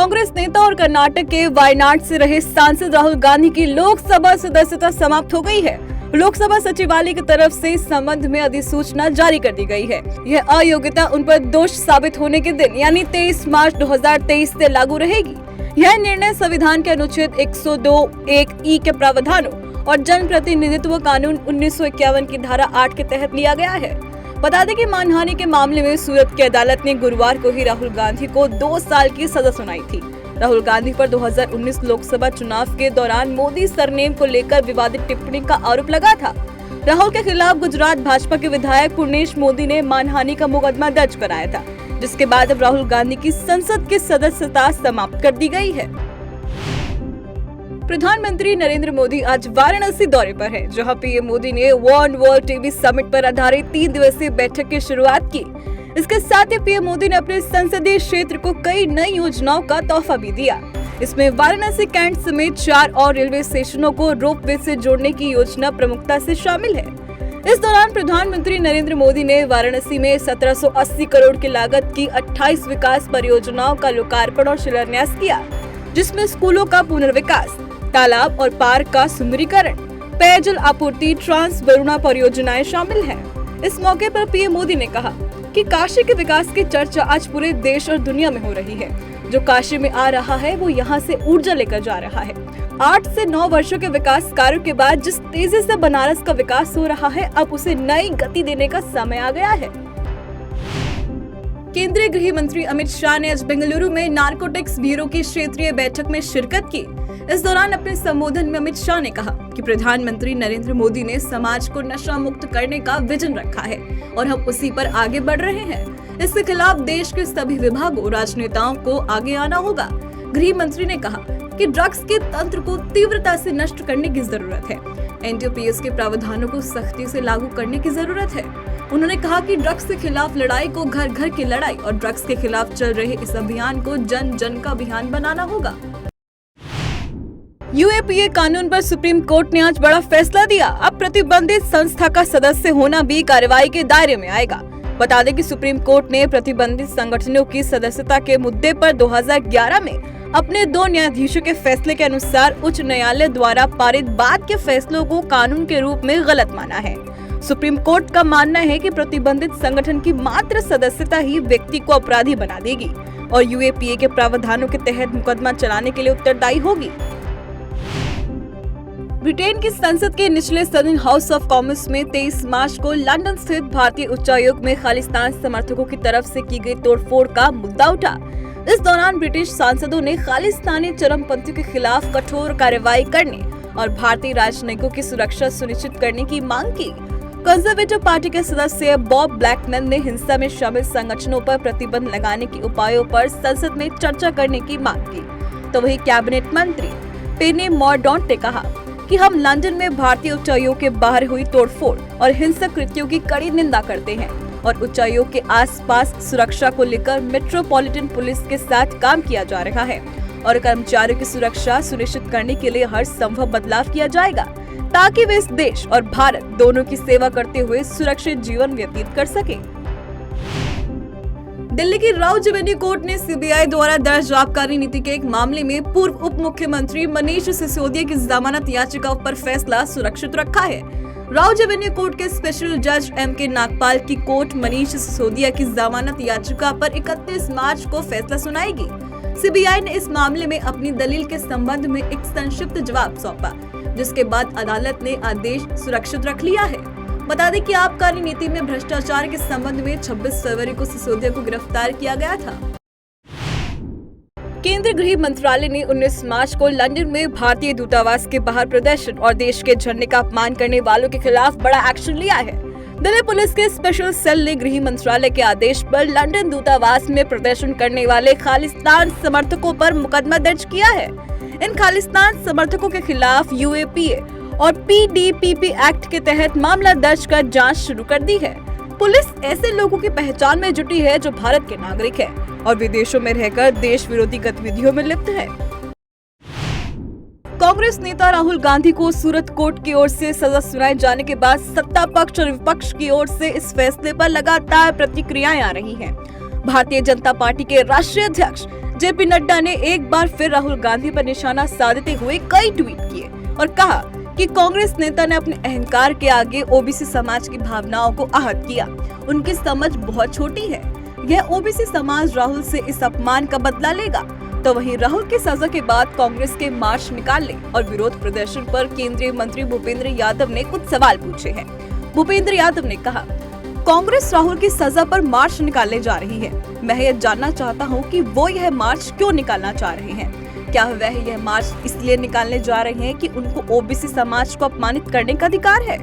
कांग्रेस नेता और कर्नाटक के वायनाड से रहे सांसद राहुल गांधी की लोकसभा सदस्यता समाप्त हो गई है। लोकसभा सचिवालय की तरफ से इस संबंध में अधिसूचना जारी कर दी गई है। यह अयोग्यता उन पर दोष साबित होने के दिन यानी 23 मार्च 2023 से लागू रहेगी। यह निर्णय संविधान के अनुच्छेद 102(1)(e) के प्रावधानों और जन प्रतिनिधित्व कानून 1951 की धारा 8 के तहत लिया गया है। बता दें कि मानहानि के मामले में सूरत की अदालत ने गुरुवार को ही राहुल गांधी को 2 साल की सजा सुनाई थी। राहुल गांधी पर 2019 लोकसभा चुनाव के दौरान मोदी सरनेम को लेकर विवादित टिप्पणी का आरोप लगा था। राहुल के खिलाफ गुजरात भाजपा के विधायक पुर्णेश मोदी ने मानहानि का मुकदमा दर्ज कराया था, जिसके बाद अब राहुल गांधी की संसद की सदस्यता समाप्त कर दी गई है। प्रधानमंत्री नरेंद्र मोदी आज वाराणसी दौरे पर हैं, जहां पीएम मोदी ने वन वर्ल्ड टीबी समिट पर आधारित 3 दिवसीय बैठक की शुरुआत की। इसके साथ ही पीएम मोदी ने अपने संसदीय क्षेत्र को कई नई योजनाओं का तोहफा भी दिया। इसमें वाराणसी कैंट समेत 4 और रेलवे स्टेशनों को रोपवे से जोड़ने की योजना प्रमुखता से शामिल है। इस दौरान प्रधानमंत्री नरेंद्र मोदी ने वाराणसी में 1780 करोड़ की लागत की 28 विकास परियोजनाओं का लोकार्पण और शिलान्यास किया, जिसमें स्कूलों का पुनर्विकास, तालाब और पार्क का सुंदरीकरण, पेयजल आपूर्ति, ट्रांस वरुणा परियोजनाएं शामिल हैं। इस मौके पर पीएम मोदी ने कहा कि काशी के विकास की चर्चा आज पूरे देश और दुनिया में हो रही है। जो काशी में आ रहा है वो यहाँ से ऊर्जा लेकर जा रहा है। 8 से 9 वर्षों के विकास कार्यों के बाद जिस तेजी से बनारस का विकास हो रहा है, अब उसे नई गति देने का समय आ गया है। केंद्रीय गृह मंत्री अमित शाह ने आज बेंगलुरु में नारकोटिक्स ब्यूरो की क्षेत्रीय बैठक में शिरकत की। इस दौरान अपने संबोधन में अमित शाह ने कहा कि प्रधानमंत्री नरेंद्र मोदी ने समाज को नशा मुक्त करने का विजन रखा है और हम उसी पर आगे बढ़ रहे हैं। इसके खिलाफ देश के सभी विभागों, राजनेताओं को आगे आना होगा। गृह मंत्री ने कहा कि ड्रग्स के तंत्र को तीव्रता से नष्ट करने की जरूरत है। एनडीपीएस के प्रावधानों को सख्ती से लागू करने की जरूरत है। उन्होंने कहा कि ड्रग्स के खिलाफ लड़ाई को घर घर की लड़ाई और ड्रग्स के खिलाफ चल रहे इस अभियान को जन जन का अभियान बनाना होगा। यूएपीए कानून पर सुप्रीम कोर्ट ने आज बड़ा फैसला दिया। अब प्रतिबंधित संस्था का सदस्य होना भी कार्रवाई के दायरे में आएगा। बता दें कि सुप्रीम कोर्ट ने प्रतिबंधित संगठनों की सदस्यता के मुद्दे पर 2011 में अपने 2 न्यायाधीशों के फैसले के अनुसार उच्च न्यायालय द्वारा पारित बाद के फैसलों को कानून के रूप में गलत माना है। सुप्रीम कोर्ट का मानना है कि प्रतिबंधित संगठन की मात्र सदस्यता ही व्यक्ति को अपराधी बना देगी और यूएपीए के प्रावधानों के तहत मुकदमा चलाने के लिए उत्तरदायी होगी। ब्रिटेन की संसद के निचले सदन हाउस ऑफ कॉमन्स में 23 मार्च को लंदन स्थित भारतीय उच्चायोग में खालिस्तान समर्थकों की तरफ से की गई तोड़फोड़ का मुद्दा उठा। इस दौरान ब्रिटिश सांसदों ने खालिस्तानी चरमपंथियों के खिलाफ कठोर कार्रवाई करने और भारतीय राजनयिकों की सुरक्षा सुनिश्चित करने की मांग की। कंजर्वेटिव पार्टी के सदस्य बॉब ब्लैकमैन ने हिंसा में शामिल संगठनों पर प्रतिबंध लगाने के उपायों पर संसद में चर्चा करने की मांग की। तो वही कैबिनेट मंत्री पेनी मॉर्डॉन्ट ने कहा कि हम लंदन में भारतीय उच्चायोग के बाहर हुई तोड़फोड़ और हिंसक कृत्यों की कड़ी निंदा करते हैं और उच्चायोग के आसपास सुरक्षा को लेकर मेट्रोपॉलिटन पुलिस के साथ काम किया जा रहा है और कर्मचारियों की सुरक्षा सुनिश्चित करने के लिए हर संभव बदलाव किया जाएगा ताकि वे इस देश और भारत दोनों की सेवा करते हुए सुरक्षित जीवन व्यतीत कर सके। दिल्ली की राउज एवेन्यू कोर्ट ने सीबीआई द्वारा दर्ज आबकारी नीति के एक मामले में पूर्व उप मुख्यमंत्री मनीष सिसोदिया की जमानत याचिका पर फैसला सुरक्षित रखा है। राउज एवेन्यू कोर्ट के स्पेशल जज एम.के. नागपाल की कोर्ट मनीष सिसोदिया की जमानत याचिका पर 31 मार्च को फैसला सुनाएगी। सीबीआई ने इस मामले में अपनी दलील के संबंध में एक संक्षिप्त जवाब सौंपा, जिसके बाद अदालत ने आदेश सुरक्षित रख लिया है। बता दें कि आबकारी नीति में भ्रष्टाचार के संबंध में 26 फरवरी को सिसोदिया को गिरफ्तार किया गया था। केंद्रीय गृह मंत्रालय ने 19 मार्च को लंदन में भारतीय दूतावास के बाहर प्रदर्शन और देश के झंडे का अपमान करने वालों के खिलाफ बड़ा एक्शन लिया है। दिल्ली पुलिस के स्पेशल सेल ने गृह मंत्रालय के आदेश पर लंदन दूतावास में प्रदर्शन करने वाले खालिस्तान समर्थकों पर मुकदमा दर्ज किया है। इन खालिस्तान समर्थकों के खिलाफ यूएपीए और पीडीपीपी एक्ट के तहत मामला दर्ज कर जांच शुरू कर दी है। पुलिस ऐसे लोगों की पहचान में जुटी है जो भारत के नागरिक हैं और विदेशों में रहकर देश विरोधी गतिविधियों में लिप्त है। कांग्रेस नेता राहुल गांधी को सूरत कोर्ट की ओर से सजा सुनाए जाने के बाद सत्ता पक्ष और विपक्ष की ओर से इस फैसले पर लगातार प्रतिक्रियाएं आ रही हैं। भारतीय जनता पार्टी के राष्ट्रीय अध्यक्ष जेपी नड्डा ने एक बार फिर राहुल गांधी पर निशाना साधते हुए कई ट्वीट किए और कहा कि कांग्रेस नेता ने अपने अहंकार के आगे ओबीसी समाज की भावनाओं को आहत किया। उनकी समझ बहुत छोटी है। यह ओबीसी समाज राहुल से इस अपमान का बदला लेगा। तो वहीं राहुल की सजा के बाद कांग्रेस के मार्च निकालने और विरोध प्रदर्शन पर केंद्रीय मंत्री भूपेंद्र यादव ने कुछ सवाल पूछे हैं। भूपेंद्र यादव ने कहा, कांग्रेस राहुल की सजा पर मार्च निकालने जा रही है। मैं यह जानना चाहता हूं कि वो यह मार्च क्यों निकालना चाह रहे हैं। क्या वह यह मार्च इसलिए निकालने जा रहे हैं कि उनको ओबीसी समाज को अपमानित करने का अधिकार है।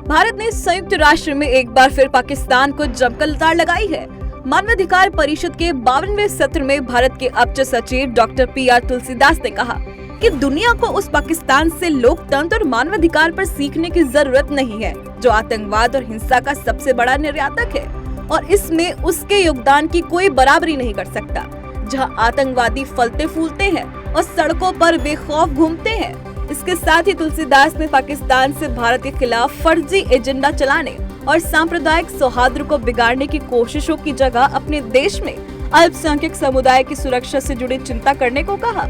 भारत ने संयुक्त राष्ट्र में एक बार फिर पाकिस्तान को जमकर लताड़ लगाई है। मानवाधिकार परिषद के 52वें सत्र में भारत के उच्च सचिव डॉक्टर PR तुलसीदास ने कहा कि दुनिया को उस पाकिस्तान से लोकतंत्र और मानवाधिकार पर सीखने की जरूरत नहीं है, जो आतंकवाद और हिंसा का सबसे बड़ा निर्यातक है और इसमें उसके योगदान की कोई बराबरी नहीं कर सकता। जहां आतंकवादी फलते फूलते हैं और सड़कों पर बेखौफ घूमते हैं। इसके साथ ही तुलसीदास ने पाकिस्तान से भारत के खिलाफ फर्जी एजेंडा चलाने और सांप्रदायिक सौहार्द को बिगाड़ने की कोशिशों की जगह अपने देश में अल्पसंख्यक समुदाय की सुरक्षा से जुड़ी चिंता करने को कहा।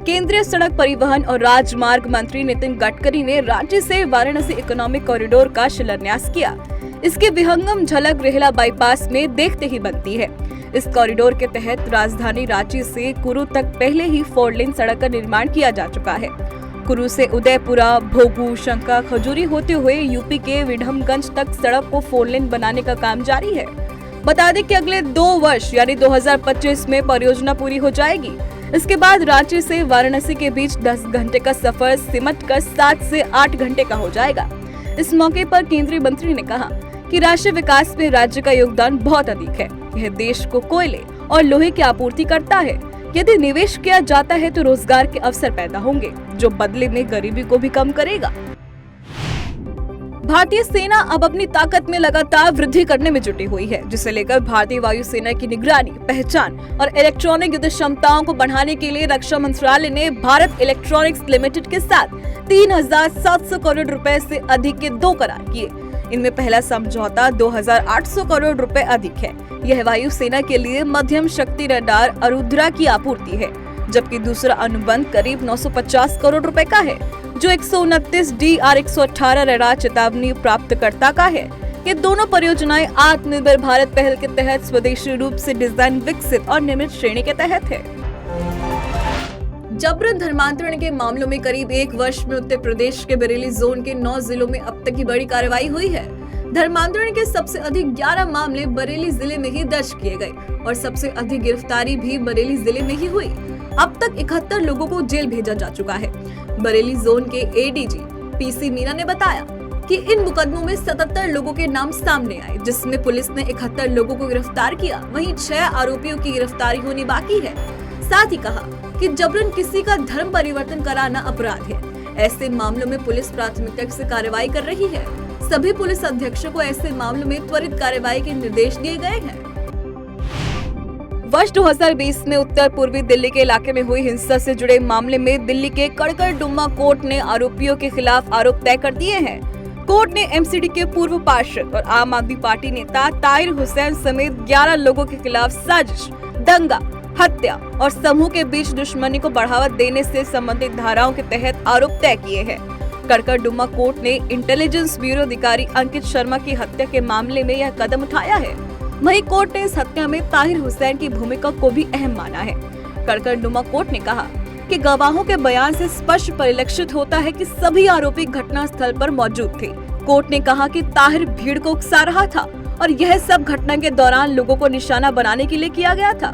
केंद्रीय सड़क परिवहन और राजमार्ग मंत्री नितिन गडकरी ने रांची से वाराणसी इकोनॉमिक कॉरिडोर का शिलान्यास किया। इसकी विहंगम झलक रेहला बाईपास में देखते ही बनती है। इस कॉरिडोर के तहत राजधानी रांची से कुरू तक पहले ही 4 लेन सड़क का निर्माण किया जा चुका है। कुरू से उदयपुरा, भोगू, शंका, खजूरी होते हुए यूपी के विडम्बगंज तक सड़क को 4 लेन बनाने का काम जारी है। बता दें कि अगले 2 वर्ष यानी 2025 में परियोजना पूरी हो जाएगी। इसके बाद रांची से वाराणसी के बीच 10 घंटे का सफर सिमट कर 7 से 8 घंटे का हो जाएगा। इस मौके पर केंद्रीय मंत्री ने कहा कि राष्ट्रीय विकास में राज्य का योगदान बहुत अधिक है। यह देश को कोयले और लोहे की आपूर्ति करता है। यदि निवेश किया जाता है तो रोजगार के अवसर पैदा होंगे, जो बदले में गरीबी को भी कम करेगा। भारतीय सेना अब अपनी ताकत में लगातार वृद्धि करने में जुटी हुई है, जिसे लेकर भारतीय वायुसेना की निगरानी, पहचान और इलेक्ट्रॉनिक युद्ध क्षमताओं को बढ़ाने के लिए रक्षा मंत्रालय ने भारत इलेक्ट्रॉनिक्स लिमिटेड के साथ 3,700 करोड़ रुपए से अधिक के 2 करार किए। इनमें पहला समझौता 2,800 करोड़ रुपए अधिक है। यह वायुसेना के लिए मध्यम शक्ति रडार अरुद्रा की आपूर्ति है, जबकि दूसरा अनुबंध करीब 950 करोड़ रुपए का है, जो 129 DR-118 रडार चेतावनी प्राप्तकर्ता का है। ये दोनों परियोजनाएं आत्मनिर्भर भारत पहल के तहत स्वदेशी रूप से डिजाइन, विकसित और निर्मित श्रेणी के तहत है। जबरन धर्मांतरण के मामलों में करीब 1 वर्ष में उत्तर प्रदेश के बरेली जोन के 9 जिलों में अब तक की बड़ी कार्रवाई हुई है। धर्मांतरण के सबसे अधिक 11 मामले बरेली जिले में ही दर्ज किए गए और सबसे अधिक गिरफ्तारी भी बरेली जिले में ही हुई। अब तक 71 लोगों को जेल भेजा जा चुका है। बरेली जोन के ADG PC मीना ने बताया कि इन मुकदमों में 77 लोगों के नाम सामने आए, जिसमें पुलिस ने 71 लोगों को गिरफ्तार किया। वहीं 6 आरोपियों की गिरफ्तारी होनी बाकी है। साथ ही कहा कि जबरन किसी का धर्म परिवर्तन कराना अपराध है। ऐसे मामलों में पुलिस प्राथमिकता से कार्रवाई कर रही है। सभी पुलिस अधीक्षकों को ऐसे मामलों में त्वरित कार्रवाई के निर्देश दिए गए हैं। वर्ष 2020 में उत्तर पूर्वी दिल्ली के इलाके में हुई हिंसा से जुड़े मामले में दिल्ली के कड़कड़डुम्मा कोर्ट ने आरोपियों के खिलाफ आरोप तय कर दिए हैं। कोर्ट ने MCD के पूर्व पार्षद और आम आदमी पार्टी नेता ताहिर हुसैन समेत 11 लोगों के खिलाफ साजिश, दंगा, हत्या और समूह के बीच दुश्मनी को बढ़ावा देने से संबंधित धाराओं के तहत आरोप तय किए हैं। कड़कड़डुम्मा कोर्ट ने इंटेलिजेंस ब्यूरो अधिकारी अंकित शर्मा की हत्या के मामले में यह कदम उठाया है। वहीं कोर्ट ने इस हत्या में ताहिर हुसैन की भूमिका को भी अहम माना है। कड़कड़डुम्मा कोर्ट ने कहा कि गवाहों के बयान से स्पष्ट परिलक्षित होता है कि सभी आरोपी घटना स्थल पर मौजूद थे। कोर्ट ने कहा कि ताहिर भीड़ को उकसा रहा था और यह सब घटना के दौरान लोगों को निशाना बनाने के लिए किया गया था।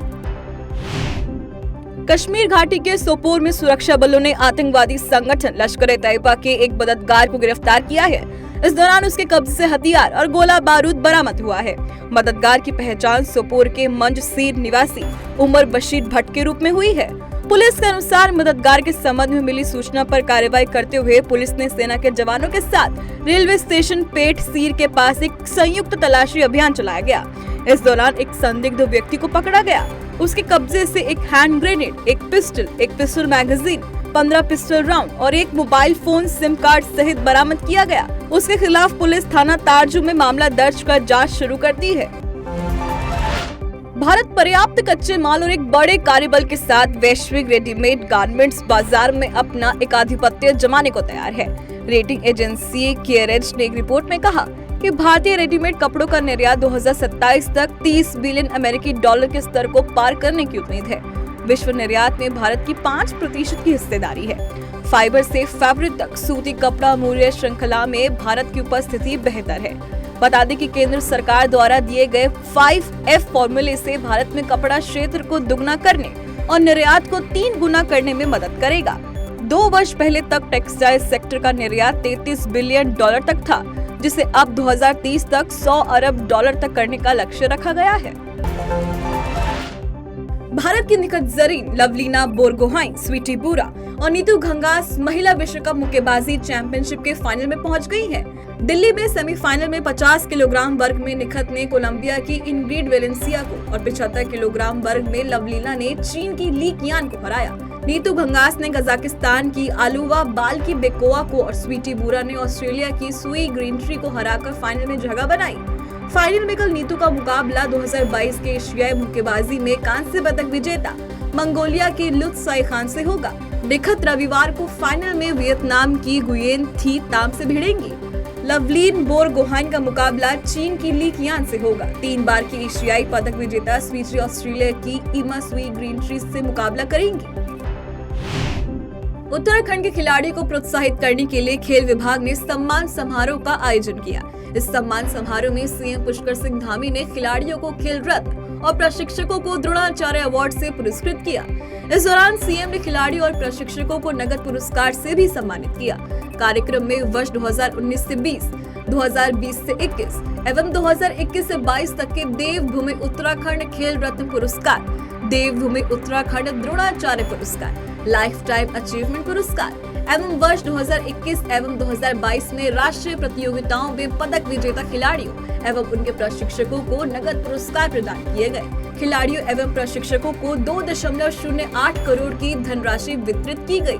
कश्मीर घाटी के सोपोर में सुरक्षा बलों ने आतंकवादी संगठन लश्कर-ए-तैयबा के एक मददगार को गिरफ्तार किया है। इस दौरान उसके कब्जे से हथियार और गोला बारूद बरामद हुआ है। मददगार की पहचान सोपोर के मंजसीर निवासी उमर बशीर भट्ट के रूप में हुई है। पुलिस के अनुसार मददगार के संबंध में मिली सूचना पर कार्रवाई करते हुए पुलिस ने सेना के जवानों के साथ रेलवे स्टेशन पेट सीर के पास एक संयुक्त तलाशी अभियान चलाया गया। इस दौरान एक संदिग्ध व्यक्ति को पकड़ा गया। उसके कब्जे से एक हैंड ग्रेनेड, एक पिस्टल मैगजीन, 15 पिस्टल राउंड और एक मोबाइल फोन, सिम कार्ड सहित बरामद किया गया। उसके खिलाफ पुलिस थाना तारजू में मामला दर्ज कर जांच शुरू कर दी है। भारत पर्याप्त कच्चे माल और एक बड़े कार्यबल के साथ वैश्विक रेडीमेड गारमेंट्स बाजार में अपना एकाधिपत्य जमाने को तैयार है। रेटिंग एजेंसी केयरेज ने एक रिपोर्ट में कहा कि भारतीय रेडीमेड कपड़ों का निर्यात 2027 तक 30 बिलियन अमेरिकी डॉलर के स्तर को पार करने की उम्मीद है। विश्व निर्यात में भारत की 5% की हिस्सेदारी है। फाइबर से फैब्रिक तक सूती कपड़ा मूल्य श्रृंखला में भारत की उपस्थिति बेहतर है। बता दें कि केंद्र सरकार द्वारा दिए गए 5F फॉर्मूले से भारत में कपड़ा क्षेत्र को दुगना करने और निर्यात को 3 गुना करने में मदद करेगा। 2 वर्ष पहले तक टेक्सटाइल सेक्टर का निर्यात 33 बिलियन डॉलर तक था, जिसे अब 2030 तक 100 अरब डॉलर तक करने का लक्ष्य रखा गया है। भारत की निखत जरीन लवलीना बोरगोहाइन, स्वीटी बुरा और नीतू घंगास महिला विश्व कप मुक्केबाजी चैंपियनशिप के फाइनल में पहुंच गई हैं। दिल्ली में सेमीफाइनल में 50 किलोग्राम वर्ग में निखत ने कोलंबिया की इंग्रिड वेलेंसिया को और 75 किलोग्राम वर्ग में लवलीना ने चीन की ली कियान को हराया। नीतू घंगास ने कजाकिस्तान की आलुवा बाल की बेकोआ को और स्वीटी बुरा ने ऑस्ट्रेलिया की सुई ग्रीनट्री को हराकर फाइनल में जगह बनाई। फाइनल में कल नीतू का मुकाबला 2022 के एशियाई मुक्केबाजी में कांस्य पदक विजेता मंगोलिया की लुत्साई खान से होगा। निखत रविवार को फाइनल में वियतनाम की गुयेन थी ताम से भिड़ेंगी। लवलीन बोरगोहाइन का मुकाबला चीन की ली कियान से होगा। 3 बार की एशियाई पदक विजेता स्वीटी ऑस्ट्रेलिया की इमा सुई ग्रीनट्री से मुकाबला करेंगी। उत्तराखंड के खिलाड़ियों को प्रोत्साहित करने के लिए खेल विभाग ने सम्मान समारोह का आयोजन किया। इस सम्मान समारोह में सीएम पुष्कर सिंह धामी ने खिलाड़ियों को खेल रत्न और प्रशिक्षकों को द्रोणाचार्य अवार्ड से पुरस्कृत किया। इस दौरान सीएम ने खिलाड़ियों और प्रशिक्षकों को नगद पुरस्कार से भी सम्मानित किया। कार्यक्रम में वर्ष 2019 से 20, 2020 से 21 एवं 2021 से 22 तक के देवभूमि उत्तराखंड खेल रत्न पुरस्कार, देवभूमि उत्तराखंड द्रोणाचार्य पुरस्कार, लाइफ टाइम अचीवमेंट पुरस्कार एवं वर्ष 2021 एवं 2022 में राष्ट्रीय प्रतियोगिताओं में पदक विजेता खिलाड़ियों एवं उनके प्रशिक्षकों को नगद पुरस्कार प्रदान किए गए। खिलाड़ियों एवं प्रशिक्षकों को 2.08 करोड़ की धनराशि वितरित की गई।